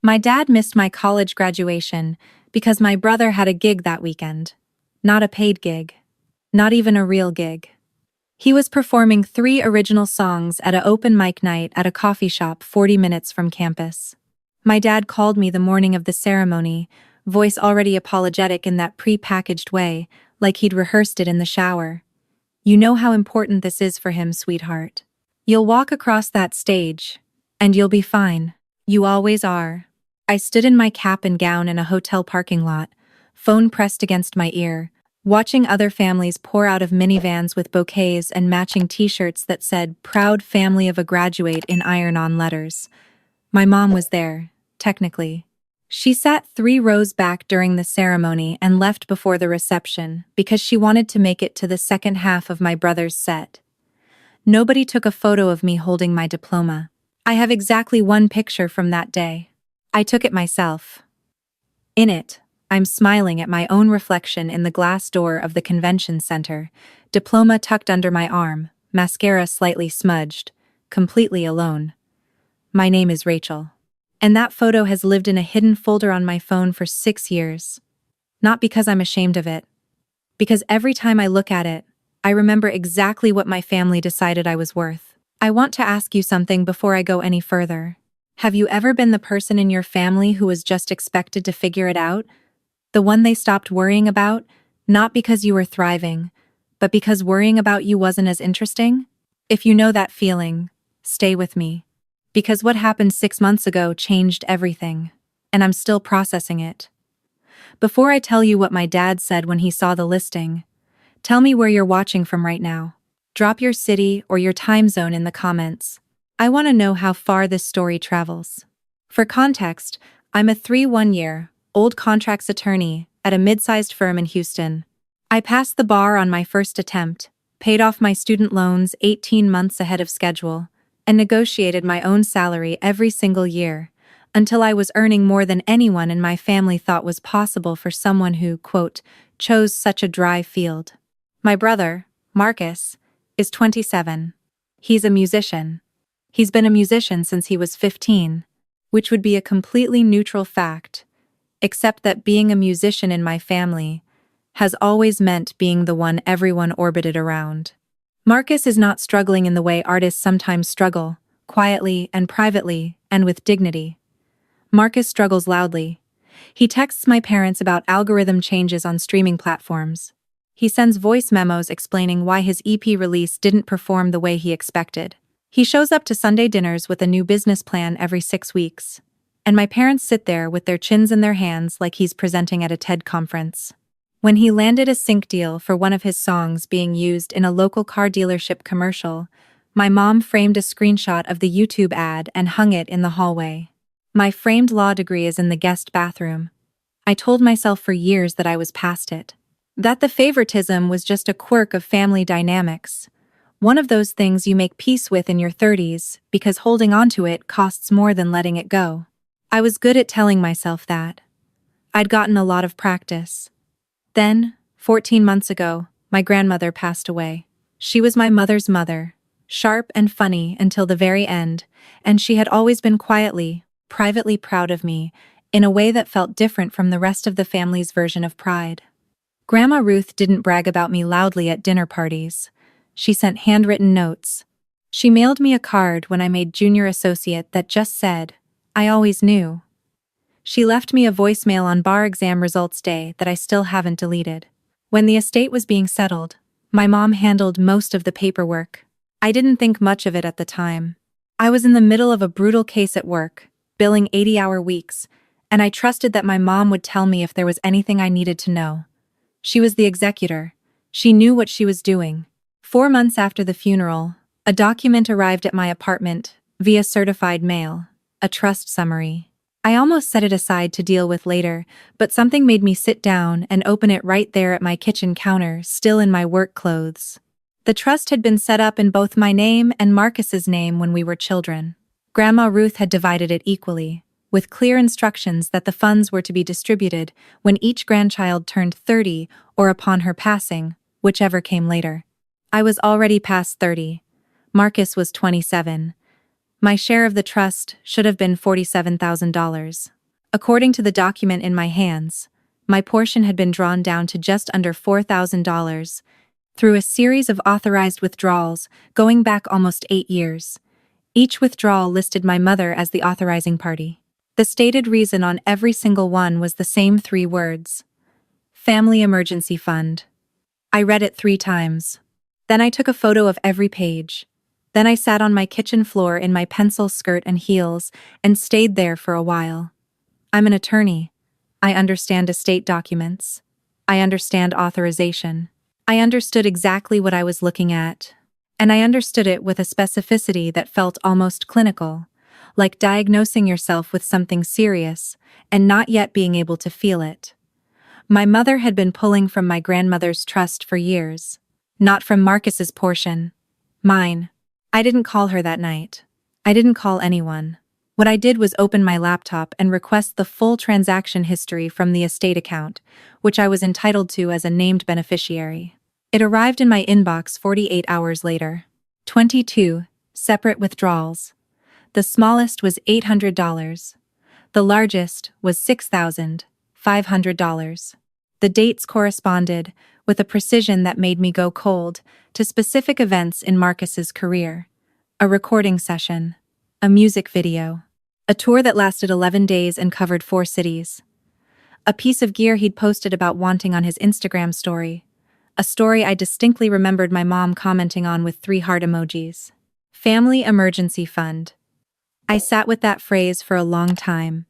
My dad missed my college graduation because my brother had a gig that weekend. Not a paid gig. Not even a real gig. He was performing 3 original songs at an open mic night at a coffee shop 40 minutes from campus. My dad called me the morning of the ceremony, voice already apologetic in that pre-packaged way, like he'd rehearsed it in the shower. "You know how important this is for him, sweetheart. You'll walk across that stage, and you'll be fine. You always are." I stood in my cap and gown in a hotel parking lot, phone pressed against my ear, watching other families pour out of minivans with bouquets and matching t-shirts that said "Proud Family of a Graduate" in iron-on letters. My mom was there, technically. She sat 3 rows back during the ceremony and left before the reception because she wanted to make it to the second half of my brother's set. Nobody took a photo of me holding my diploma. I have exactly 1 picture from that day. I took it myself. In it, I'm smiling at my own reflection in the glass door of the convention center, diploma tucked under my arm, mascara slightly smudged, completely alone. My name is Rachel. And that photo has lived in a hidden folder on my phone for 6 years. Not because I'm ashamed of it. Because every time I look at it, I remember exactly what my family decided I was worth. I want to ask you something before I go any further. Have you ever been the person in your family who was just expected to figure it out? The one they stopped worrying about, not because you were thriving, but because worrying about you wasn't as interesting? If you know that feeling, stay with me. Because what happened 6 months ago changed everything, and I'm still processing it. Before I tell you what my dad said when he saw the listing, tell me where you're watching from right now. Drop your city or your time zone in the comments. I want to know how far this story travels. For context, I'm a 3-1-year, old contracts attorney at a mid-sized firm in Houston. I passed the bar on my first attempt, paid off my student loans 18 months ahead of schedule, and negotiated my own salary every single year, until I was earning more than anyone in my family thought was possible for someone who, quote, chose such a dry field. My brother, Marcus, is 27. He's a musician. He's been a musician since he was 15, which would be a completely neutral fact, except that being a musician in my family has always meant being the one everyone orbited around. Marcus is not struggling in the way artists sometimes struggle, quietly and privately and with dignity. Marcus struggles loudly. He texts my parents about algorithm changes on streaming platforms. He sends voice memos explaining why his EP release didn't perform the way he expected. He shows up to Sunday dinners with a new business plan every 6 weeks. And my parents sit there with their chins in their hands like he's presenting at a TED conference. When he landed a sync deal for one of his songs being used in a local car dealership commercial, my mom framed a screenshot of the YouTube ad and hung it in the hallway. My framed law degree is in the guest bathroom. I told myself for years that I was past it. That the favoritism was just a quirk of family dynamics. One of those things you make peace with in your 30s because holding onto it costs more than letting it go. I was good at telling myself that. I'd gotten a lot of practice. Then, 14 months ago, my grandmother passed away. She was my mother's mother, sharp and funny until the very end, and she had always been quietly, privately proud of me, in a way that felt different from the rest of the family's version of pride. Grandma Ruth didn't brag about me loudly at dinner parties. She sent handwritten notes. She mailed me a card when I made junior associate that just said, "I always knew." She left me a voicemail on bar exam results day that I still haven't deleted. When the estate was being settled, my mom handled most of the paperwork. I didn't think much of it at the time. I was in the middle of a brutal case at work, billing 80-hour weeks, and I trusted that my mom would tell me if there was anything I needed to know. She was the executor. She knew what she was doing. 4 months after the funeral, a document arrived at my apartment via certified mail, a trust summary. I almost set it aside to deal with later, but something made me sit down and open it right there at my kitchen counter, still in my work clothes. The trust had been set up in both my name and Marcus's name when we were children. Grandma Ruth had divided it equally, with clear instructions that the funds were to be distributed when each grandchild turned 30 or upon her passing, whichever came later. I was already past 30. Marcus was 27. My share of the trust should have been $47,000. According to the document in my hands, my portion had been drawn down to just under $4,000 through a series of authorized withdrawals going back almost 8 years. Each withdrawal listed my mother as the authorizing party. The stated reason on every single one was the same 3 words: Family Emergency Fund. I read it 3 times. Then I took a photo of every page. Then I sat on my kitchen floor in my pencil skirt and heels and stayed there for a while. I'm an attorney. I understand estate documents. I understand authorization. I understood exactly what I was looking at. And I understood it with a specificity that felt almost clinical, like diagnosing yourself with something serious and not yet being able to feel it. My mother had been pulling from my grandmother's trust for years, not from Marcus's portion. Mine. I didn't call her that night. I didn't call anyone. What I did was open my laptop and request the full transaction history from the estate account, which I was entitled to as a named beneficiary. It arrived in my inbox 48 hours later. 22 separate withdrawals. The smallest was $800. The largest was $6,500. The dates corresponded, with a precision that made me go cold, to specific events in Marcus's career. A recording session. A music video. A tour that lasted 11 days and covered 4 cities. A piece of gear he'd posted about wanting on his Instagram story. A story I distinctly remembered my mom commenting on with 3 heart emojis. Family Emergency Fund. I sat with that phrase for a long time.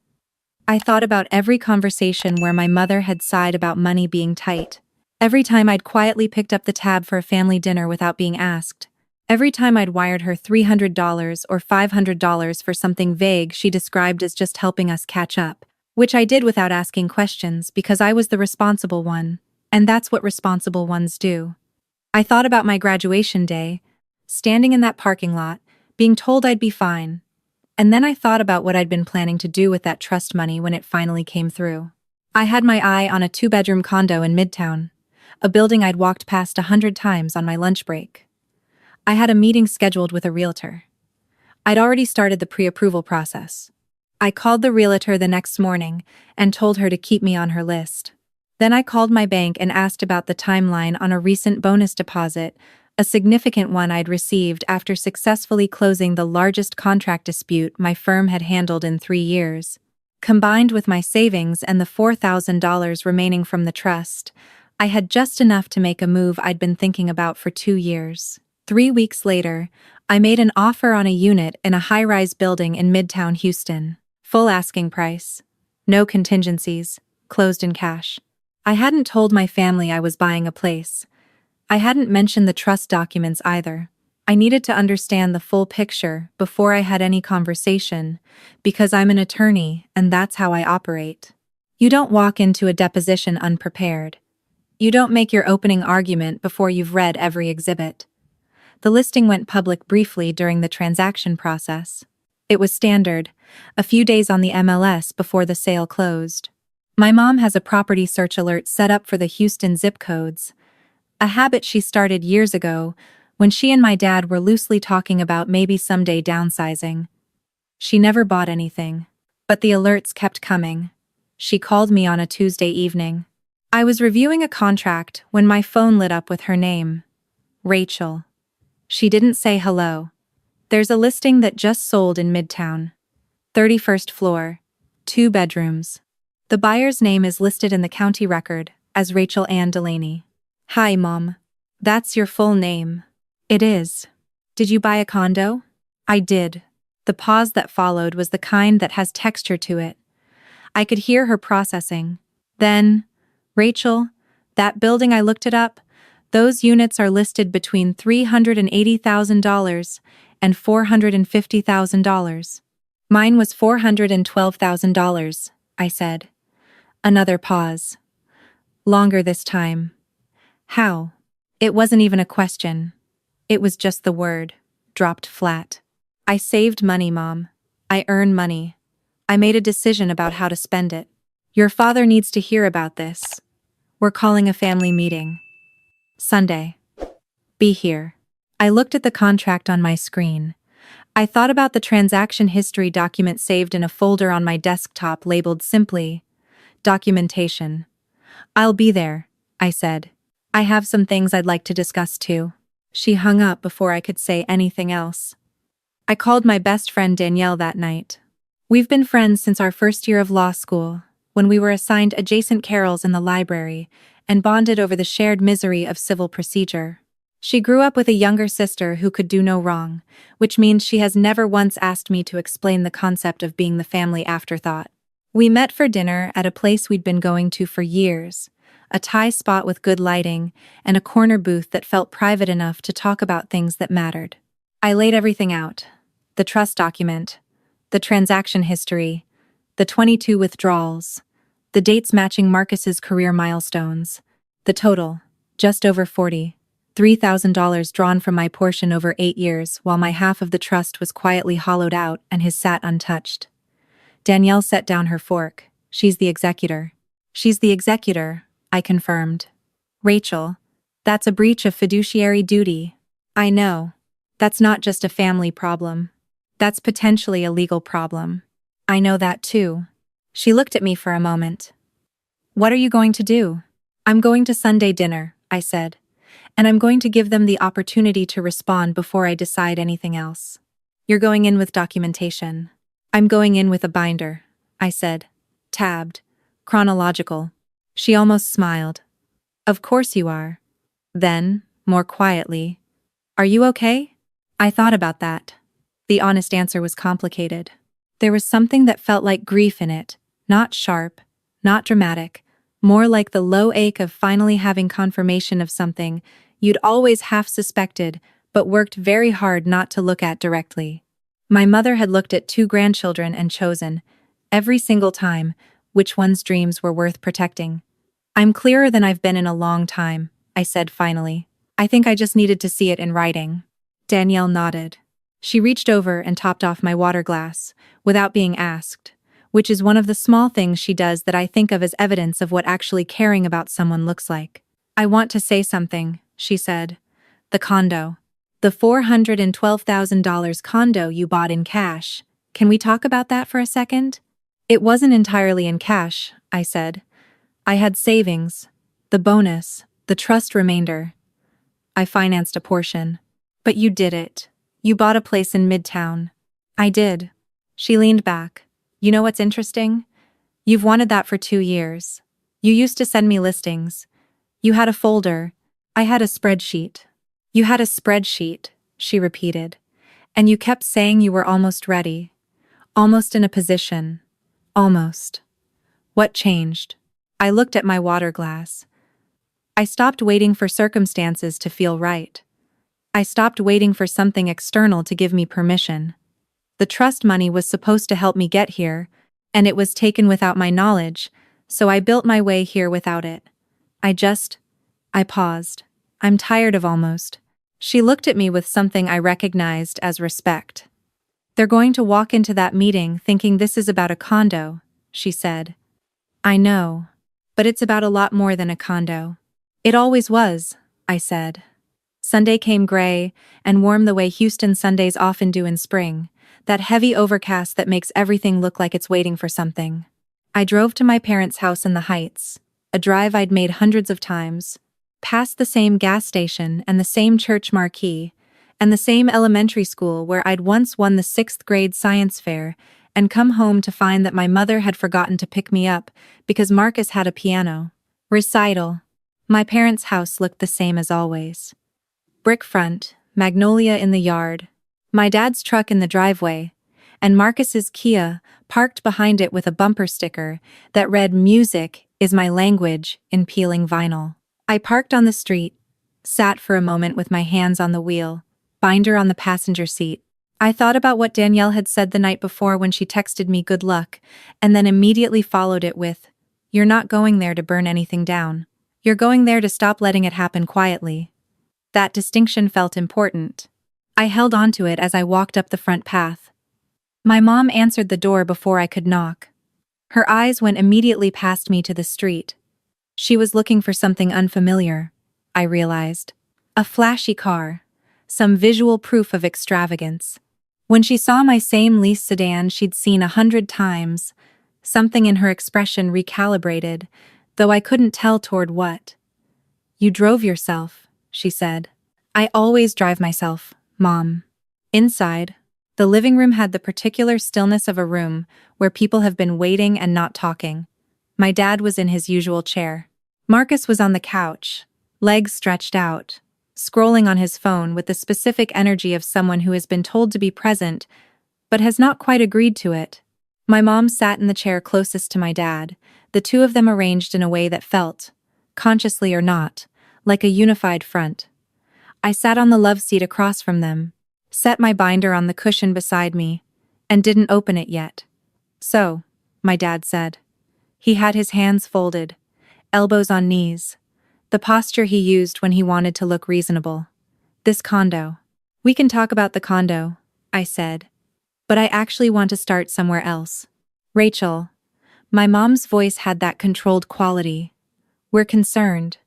I thought about every conversation where my mother had sighed about money being tight. Every time I'd quietly picked up the tab for a family dinner without being asked. Every time I'd wired her $300 or $500 for something vague she described as just helping us catch up, which I did without asking questions because I was the responsible one, and that's what responsible ones do. I thought about my graduation day, standing in that parking lot, being told I'd be fine. And then I thought about what I'd been planning to do with that trust money when it finally came through. I had my eye on a 2-bedroom condo in Midtown, a building I'd walked past 100 times on my lunch break. I had a meeting scheduled with a realtor. I'd already started the pre-approval process. I called the realtor the next morning and told her to keep me on her list. Then I called my bank and asked about the timeline on a recent bonus deposit, a significant one I'd received after successfully closing the largest contract dispute my firm had handled in 3 years. Combined with my savings and the $4,000 remaining from the trust, I had just enough to make a move I'd been thinking about for 2 years. 3 weeks later, I made an offer on a unit in a high-rise building in Midtown Houston. Full asking price. No contingencies. Closed in cash. I hadn't told my family I was buying a place. I hadn't mentioned the trust documents either. I needed to understand the full picture before I had any conversation, because I'm an attorney and that's how I operate. You don't walk into a deposition unprepared. You don't make your opening argument before you've read every exhibit. The listing went public briefly during the transaction process. It was standard, a few days on the MLS before the sale closed. My mom has a property search alert set up for the Houston zip codes, a habit she started years ago when she and my dad were loosely talking about maybe someday downsizing. She never bought anything, but the alerts kept coming. She called me on a Tuesday evening. I was reviewing a contract when my phone lit up with her name. Rachel. She didn't say hello. There's a listing that just sold in Midtown. 31st floor. 2 bedrooms. The buyer's name is listed in the county record as Rachel Ann Delaney. Hi, Mom. That's your full name. It is. Did you buy a condo? I did. The pause that followed was the kind that has texture to it. I could hear her processing. Then, Rachel, that building I looked it up, those units are listed between $380,000 and $450,000. Mine was $412,000, I said. Another pause. Longer this time. How? It wasn't even a question. It was just the word, dropped flat. I saved money, Mom. I earn money. I made a decision about how to spend it. Your father needs to hear about this. We're calling a family meeting. Sunday. Be here. I looked at the contract on my screen. I thought about the transaction history document saved in a folder on my desktop labeled simply, Documentation. I'll be there, I said. I have some things I'd like to discuss too. She hung up before I could say anything else. I called my best friend Danielle that night. We've been friends since our first year of law school, when we were assigned adjacent carrels in the library and bonded over the shared misery of civil procedure. She grew up with a younger sister who could do no wrong, which means she has never once asked me to explain the concept of being the family afterthought. We met for dinner at a place we'd been going to for years, a Thai spot with good lighting and a corner booth that felt private enough to talk about things that mattered. I laid everything out: the trust document, the transaction history, the 22 withdrawals, the dates matching Marcus's career milestones, the total, just over $43,000 drawn from my portion over 8 years while my half of the trust was quietly hollowed out and his sat untouched. Danielle set down her fork. She's the executor. She's the executor, I confirmed. Rachel, that's a breach of fiduciary duty. I know. That's not just a family problem. That's potentially a legal problem. I know that too. She looked at me for a moment. What are you going to do? I'm going to Sunday dinner, I said, and I'm going to give them the opportunity to respond before I decide anything else. You're going in with documentation. I'm going in with a binder, I said. Tabbed. Chronological. She almost smiled. Of course you are. Then, more quietly, are you okay? I thought about that. The honest answer was complicated. There was something that felt like grief in it, not sharp, not dramatic, more like the low ache of finally having confirmation of something you'd always half suspected but worked very hard not to look at directly. My mother had looked at 2 grandchildren and chosen, every single time, which one's dreams were worth protecting. I'm clearer than I've been in a long time, I said finally. I think I just needed to see it in writing. Danielle nodded. She reached over and topped off my water glass, without being asked, which is one of the small things she does that I think of as evidence of what actually caring about someone looks like. I want to say something, she said. The condo. The $412,000 condo you bought in cash. Can we talk about that for a second? It wasn't entirely in cash, I said. I had savings, the bonus, the trust remainder. I financed a portion. But you did it. You bought a place in Midtown. I did. She leaned back. You know what's interesting? You've wanted that for 2 years. You used to send me listings. You had a folder. I had a spreadsheet. You had a spreadsheet, she repeated. And you kept saying you were almost ready. Almost in a position. Almost. What changed? I looked at my water glass. I stopped waiting for circumstances to feel right. I stopped waiting for something external to give me permission. The trust money was supposed to help me get here, and it was taken without my knowledge, so I built my way here without it. I paused. I'm tired of almost. She looked at me with something I recognized as respect. They're going to walk into that meeting thinking this is about a condo, she said. I know, but it's about a lot more than a condo. It always was, I said. Sunday came gray and warm the way Houston Sundays often do in spring, that heavy overcast that makes everything look like it's waiting for something. I drove to my parents' house in the Heights, a drive I'd made hundreds of times, past the same gas station and the same church marquee, and the same elementary school where I'd once won the 6th grade science fair, and come home to find that my mother had forgotten to pick me up because Marcus had a piano recital. My parents' house looked the same as always. Brick front, magnolia in the yard, my dad's truck in the driveway, and Marcus's Kia parked behind it with a bumper sticker that read "Music is my language" in peeling vinyl. I parked on the street, sat for a moment with my hands on the wheel, binder on the passenger seat. I thought about what Danielle had said the night before when she texted me good luck, and then immediately followed it with, "You're not going there to burn anything down. You're going there to stop letting it happen quietly." That distinction felt important. I held onto it as I walked up the front path. My mom answered the door before I could knock. Her eyes went immediately past me to the street. She was looking for something unfamiliar, I realized. A flashy car. Some visual proof of extravagance. When she saw my same lease sedan she'd seen 100 times, something in her expression recalibrated, though I couldn't tell toward what. "You drove yourself," she said. "I always drive myself, Mom." Inside, the living room had the particular stillness of a room where people have been waiting and not talking. My dad was in his usual chair. Marcus was on the couch, legs stretched out, scrolling on his phone with the specific energy of someone who has been told to be present, but has not quite agreed to it. My mom sat in the chair closest to my dad, the two of them arranged in a way that felt, consciously or not, like a unified front. I sat on the love seat across from them, set my binder on the cushion beside me, and didn't open it yet. "So," my dad said. He had his hands folded, elbows on knees, the posture he used when he wanted to look reasonable. "This condo. We can talk about the condo," I said. "But I actually want to start somewhere else. Rachel." My mom's voice had that controlled quality. "We're concerned.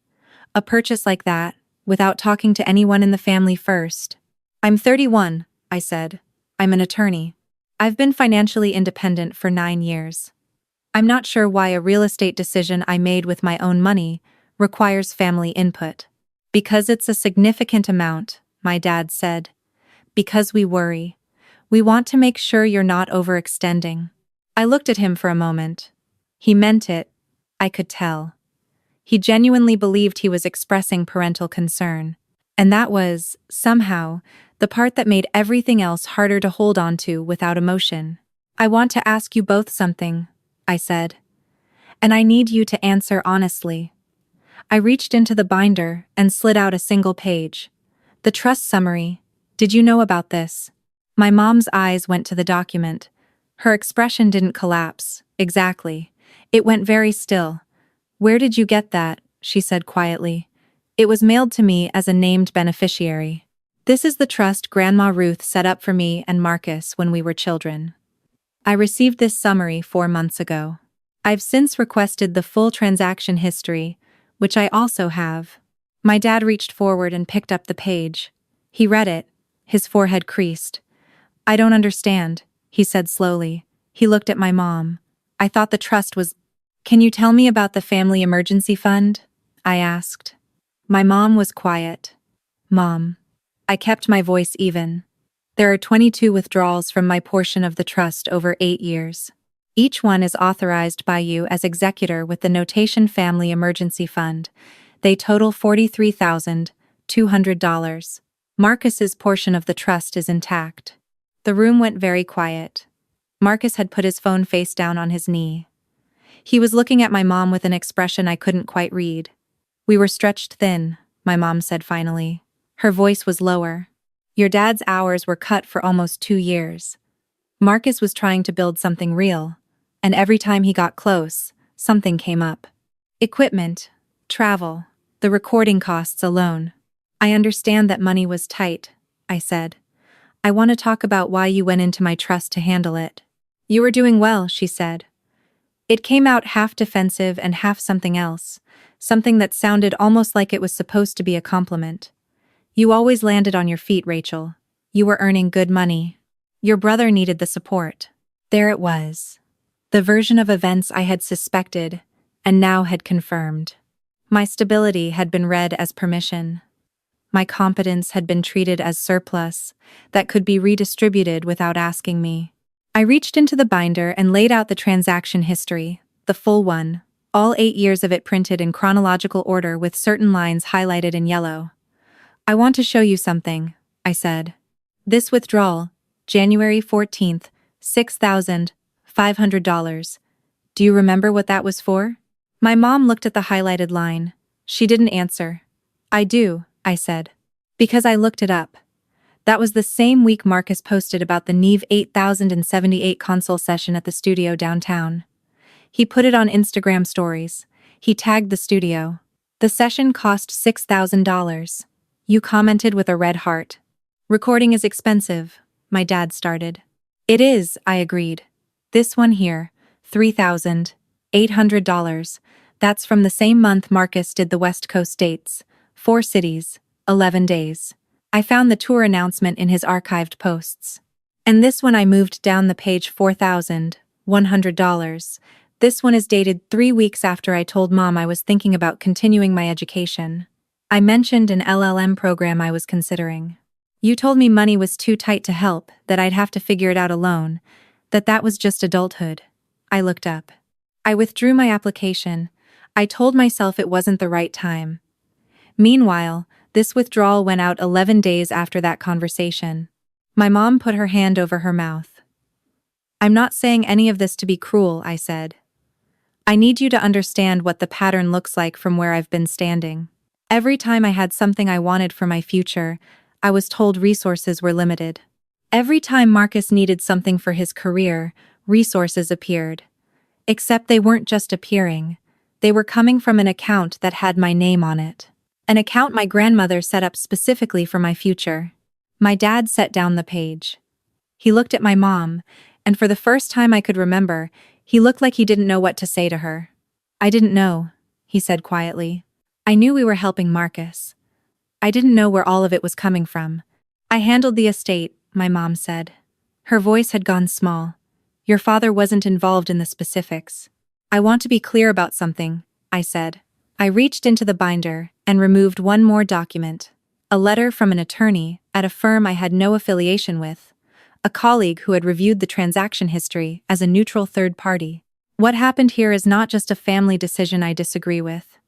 A purchase like that, without talking to anyone in the family first." "I'm 31, I said. "I'm an attorney. I've been financially independent for 9 years. I'm not sure why a real estate decision I made with my own money requires family input." "Because it's a significant amount," my dad said. "Because we worry. We want to make sure you're not overextending." I looked at him for a moment. He meant it, I could tell. He genuinely believed he was expressing parental concern. And that was, somehow, the part that made everything else harder to hold on to without emotion. "I want to ask you both something," I said. "And I need you to answer honestly." I reached into the binder and slid out a single page. "The trust summary. Did you know about this?" My mom's eyes went to the document. Her expression didn't collapse, exactly. It went very still. "Where did you get that?" she said quietly. "It was mailed to me as a named beneficiary. This is the trust Grandma Ruth set up for me and Marcus when we were children. I received this summary 4 months ago. I've since requested the full transaction history, which I also have." My dad reached forward and picked up the page. He read it, his forehead creased. "I don't understand," he said slowly. He looked at my mom. "I thought the trust was—" "Can you tell me about the family emergency fund?" I asked. My mom was quiet. "Mom." I kept my voice even. "There are 22 withdrawals from my portion of the trust over 8 years. Each one is authorized by you as executor with the notation Family Emergency Fund. They total $43,200. Marcus's portion of the trust is intact." The room went very quiet. Marcus had put his phone face down on his knee. He was looking at my mom with an expression I couldn't quite read. "We were stretched thin," my mom said finally. Her voice was lower. "Your dad's hours were cut for almost 2 years. Marcus was trying to build something real, and every time he got close, something came up. Equipment, travel, the recording costs alone. I understand that money was tight," I said. "I want to talk about why you went into my trust to handle it." "You were doing well," she said. It came out half defensive and half something else, something that sounded almost like it was supposed to be a compliment. "You always landed on your feet, Rachel. You were earning good money. Your brother needed the support." There it was. The version of events I had suspected, and now had confirmed. My stability had been read as permission. My competence had been treated as surplus that could be redistributed without asking me. I reached into the binder and laid out the transaction history, the full one, all 8 years of it printed in chronological order with certain lines highlighted in yellow. "I want to show you something," I said. "This withdrawal, January 14th, $6,500. Do you remember what that was for?" My mom looked at the highlighted line. She didn't answer. "I do," I said. "Because I looked it up. That was the same week Marcus posted about the Neve 8078 console session at the studio downtown. He put it on Instagram stories. He tagged the studio. The session cost $6,000. You commented with a red heart. "Recording is expensive," my dad started. "It is," I agreed. "This one here, $3,800. That's from the same month Marcus did the West Coast dates. 4 cities, 11 days. I found the tour announcement in his archived posts. And this one I moved down the page $4,100. This one is dated 3 weeks after I told Mom I was thinking about continuing my education. I mentioned an LLM program I was considering. You told me money was too tight to help, that I'd have to figure it out alone, that was just adulthood. I looked up. I withdrew my application. I told myself it wasn't the right time. Meanwhile, this withdrawal went out 11 days after that conversation. My mom put her hand over her mouth. I'm not saying any of this to be cruel, I said. I need you to understand what the pattern looks like from where I've been standing. Every time I had something I wanted for my future, I was told resources were limited. Every time Marcus needed something for his career, resources appeared. Except they weren't just appearing. They were coming from an account that had my name on it. An account my grandmother set up specifically for my future. My dad set down the page. He looked at my mom, and for the first time I could remember, he looked like he didn't know what to say to her. I didn't know, he said quietly. I knew we were helping Marcus. I didn't know where all of it was coming from. I handled the estate, my mom said. Her voice had gone small. Your father wasn't involved in the specifics. I want to be clear about something, I said. I reached into the binder and removed one more document. A letter from an attorney at a firm I had no affiliation with. A colleague who had reviewed the transaction history as a neutral third party. What happened here is not just a family decision I disagree with.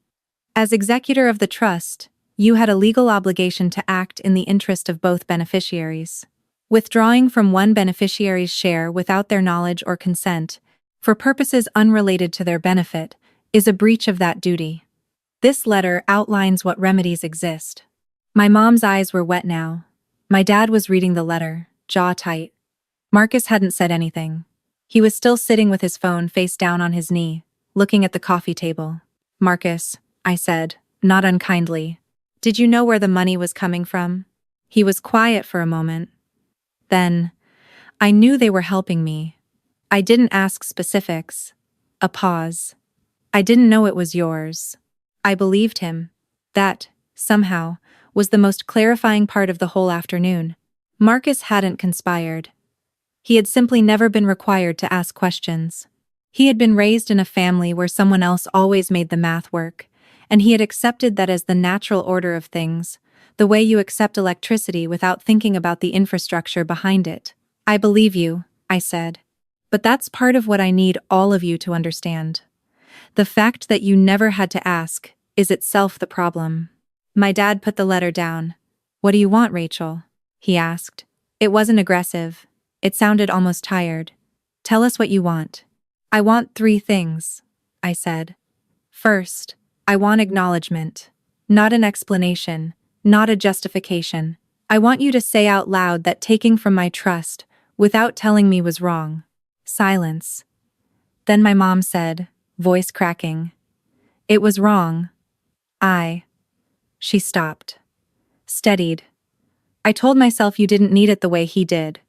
As executor of the trust, you had a legal obligation to act in the interest of both beneficiaries. Withdrawing from one beneficiary's share without their knowledge or consent, for purposes unrelated to their benefit, is a breach of that duty. This letter outlines what remedies exist. My mom's eyes were wet now. My dad was reading the letter, jaw tight. Marcus hadn't said anything. He was still sitting with his phone face down on his knee, looking at the coffee table. Marcus, I said, not unkindly, did you know where the money was coming from? He was quiet for a moment. Then, I knew they were helping me. I didn't ask specifics. A pause. I didn't know it was yours. I believed him. That, somehow, was the most clarifying part of the whole afternoon. Marcus hadn't conspired. He had simply never been required to ask questions. He had been raised in a family where someone else always made the math work, and he had accepted that as the natural order of things, the way you accept electricity without thinking about the infrastructure behind it. I believe you, I said. But that's part of what I need all of you to understand. The fact that you never had to ask is itself the problem. My dad put the letter down. What do you want, Rachel? He asked. It wasn't aggressive. It sounded almost tired. Tell us what you want. I want 3 things, I said. First, I want acknowledgement. Not an explanation, not a justification. I want you to say out loud that taking from my trust, without telling me, was wrong. Silence. Then my mom said, voice cracking. It was wrong. She stopped. Steadied. I told myself you didn't need it the way he did.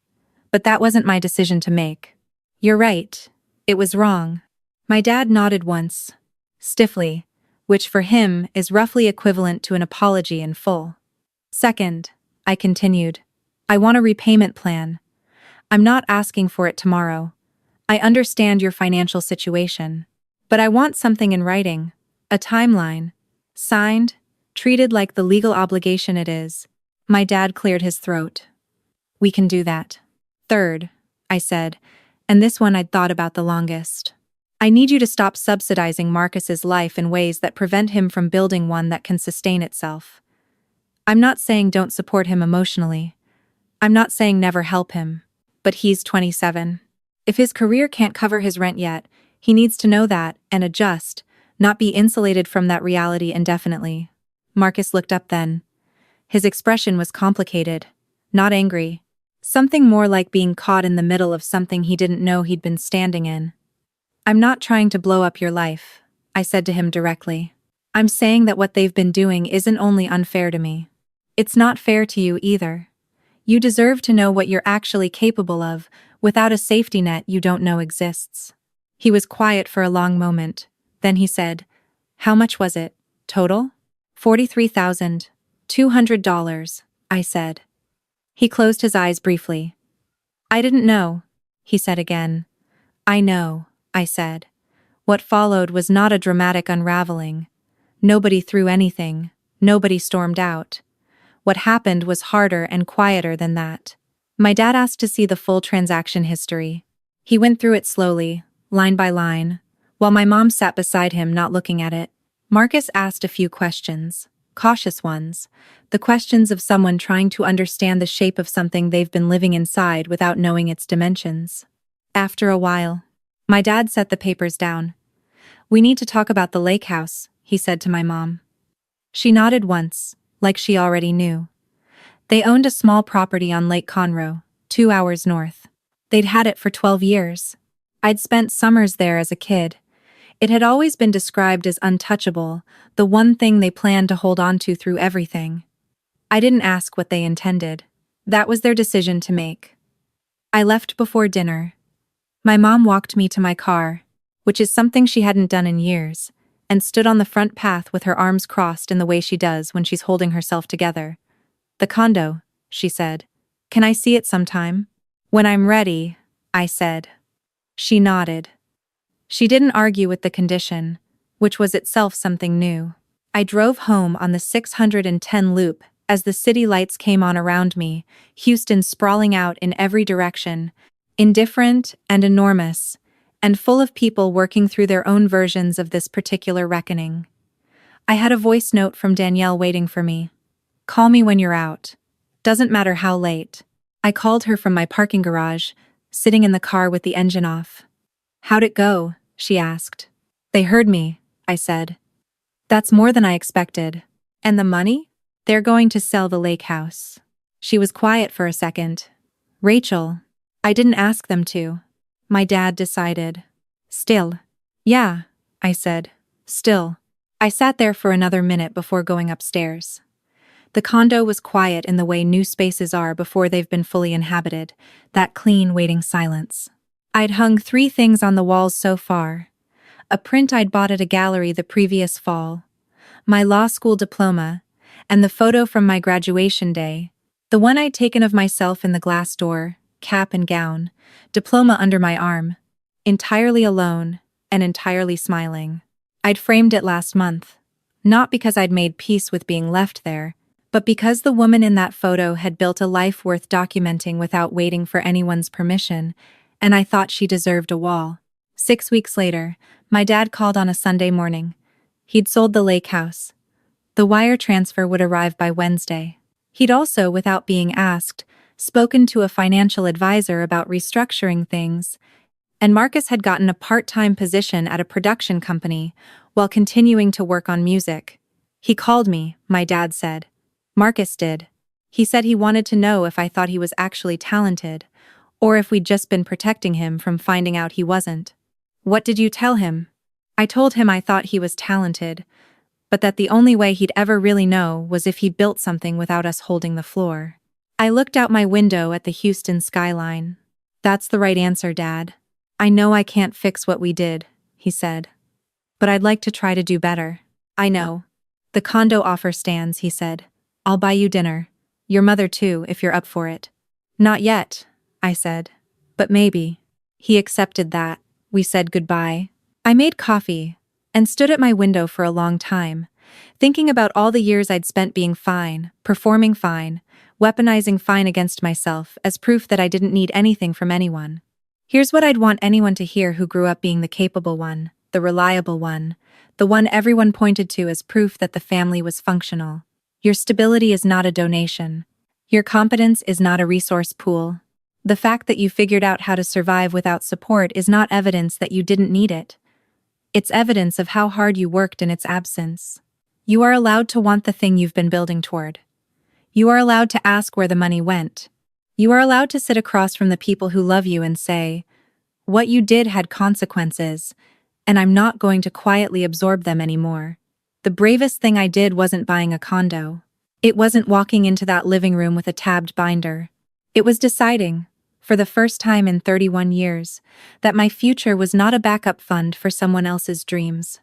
But that wasn't my decision to make. You're right. It was wrong. My dad nodded once. Stiffly, which for him is roughly equivalent to an apology in full. Second, I continued. I want a repayment plan. I'm not asking for it tomorrow. I understand your financial situation. But I want something in writing. A timeline. Signed. Treated like the legal obligation it is. My dad cleared his throat. We can do that. Third, I said, and this one I'd thought about the longest. I need you to stop subsidizing Marcus's life in ways that prevent him from building one that can sustain itself. I'm not saying don't support him emotionally. I'm not saying never help him. But he's 27. If his career can't cover his rent yet, he needs to know that and adjust, not be insulated from that reality indefinitely. Marcus looked up then. His expression was complicated, not angry. Something more like being caught in the middle of something he didn't know he'd been standing in. I'm not trying to blow up your life, I said to him directly. I'm saying that what they've been doing isn't only unfair to me. It's not fair to you either. You deserve to know what you're actually capable of, without a safety net you don't know exists. He was quiet for a long moment. Then he said, How much was it, total? $43,200, I said. He closed his eyes briefly. I didn't know, he said again. I know, I said. What followed was not a dramatic unraveling. Nobody threw anything. Nobody stormed out. What happened was harder and quieter than that. My dad asked to see the full transaction history. He went through it slowly, line by line, while my mom sat beside him not looking at it. Marcus asked a few questions, cautious ones, the questions of someone trying to understand the shape of something they've been living inside without knowing its dimensions. After a while, my dad set the papers down. We need to talk about the lake house, he said to my mom. She nodded once, like she already knew. They owned a small property on Lake Conroe, 2 hours north. They'd had it for 12 years. I'd spent summers there as a kid. It had always been described as untouchable, the one thing they planned to hold on to through everything. I didn't ask what they intended. That was their decision to make. I left before dinner. My mom walked me to my car, which is something she hadn't done in years, and stood on the front path with her arms crossed in the way she does when she's holding herself together. The condo, she said. Can I see it sometime? When I'm ready, I said. She nodded. She didn't argue with the condition, which was itself something new. I drove home on the 610 loop as the city lights came on around me, Houston sprawling out in every direction, indifferent and enormous, and full of people working through their own versions of this particular reckoning. I had a voice note from Danielle waiting for me. Call me when you're out. Doesn't matter how late. I called her from my parking garage, sitting in the car with the engine off. How'd it go? She asked. They heard me, I said. That's more than I expected. And the money? They're going to sell the lake house. She was quiet for a second. Rachel. I didn't ask them to. My dad decided. Still. Yeah, I said. Still. I sat there for another minute before going upstairs. The condo was quiet in the way new spaces are before they've been fully inhabited, that clean, waiting silence. I'd hung 3 things on the walls so far. A print I'd bought at a gallery the previous fall, my law school diploma, and the photo from my graduation day, the one I'd taken of myself in the glass door, cap and gown, diploma under my arm, entirely alone and entirely smiling. I'd framed it last month, not because I'd made peace with being left there, but because the woman in that photo had built a life worth documenting without waiting for anyone's permission, and I thought she deserved a wall. 6 weeks later, my dad called on a Sunday morning. He'd sold the lake house. The wire transfer would arrive by Wednesday. He'd also, without being asked, spoken to a financial advisor about restructuring things, and Marcus had gotten a part-time position at a production company while continuing to work on music. He called me, my dad said. Marcus did. He said he wanted to know if I thought he was actually talented, or if we'd just been protecting him from finding out he wasn't. What did you tell him? I told him I thought he was talented, but that the only way he'd ever really know was if he built something without us holding the floor. I looked out my window at the Houston skyline. That's the right answer, Dad. I know I can't fix what we did, he said. But I'd like to try to do better. I know. The condo offer stands, he said. I'll buy you dinner. Your mother too, if you're up for it. Not yet, I said. But maybe. He accepted that. We said goodbye. I made coffee and stood at my window for a long time, thinking about all the years I'd spent being fine, performing fine, weaponizing fine against myself as proof that I didn't need anything from anyone. Here's what I'd want anyone to hear who grew up being the capable one, the reliable one, the one everyone pointed to as proof that the family was functional. Your stability is not a donation. Your competence is not a resource pool. The fact that you figured out how to survive without support is not evidence that you didn't need it. It's evidence of how hard you worked in its absence. You are allowed to want the thing you've been building toward. You are allowed to ask where the money went. You are allowed to sit across from the people who love you and say, what you did had consequences, and I'm not going to quietly absorb them anymore. The bravest thing I did wasn't buying a condo. It wasn't walking into that living room with a tabbed binder. It was deciding, for the first time in 31 years, that my future was not a backup fund for someone else's dreams.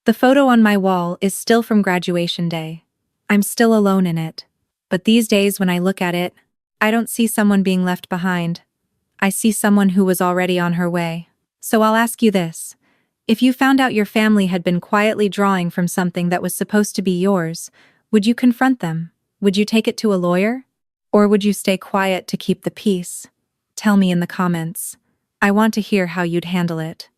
The photo on my wall is still from graduation day. I'm still alone in it. But these days when I look at it, I don't see someone being left behind. I see someone who was already on her way. So I'll ask you this. If you found out your family had been quietly drawing from something that was supposed to be yours, would you confront them? Would you take it to a lawyer? Or would you stay quiet to keep the peace? Tell me in the comments. I want to hear how you'd handle it.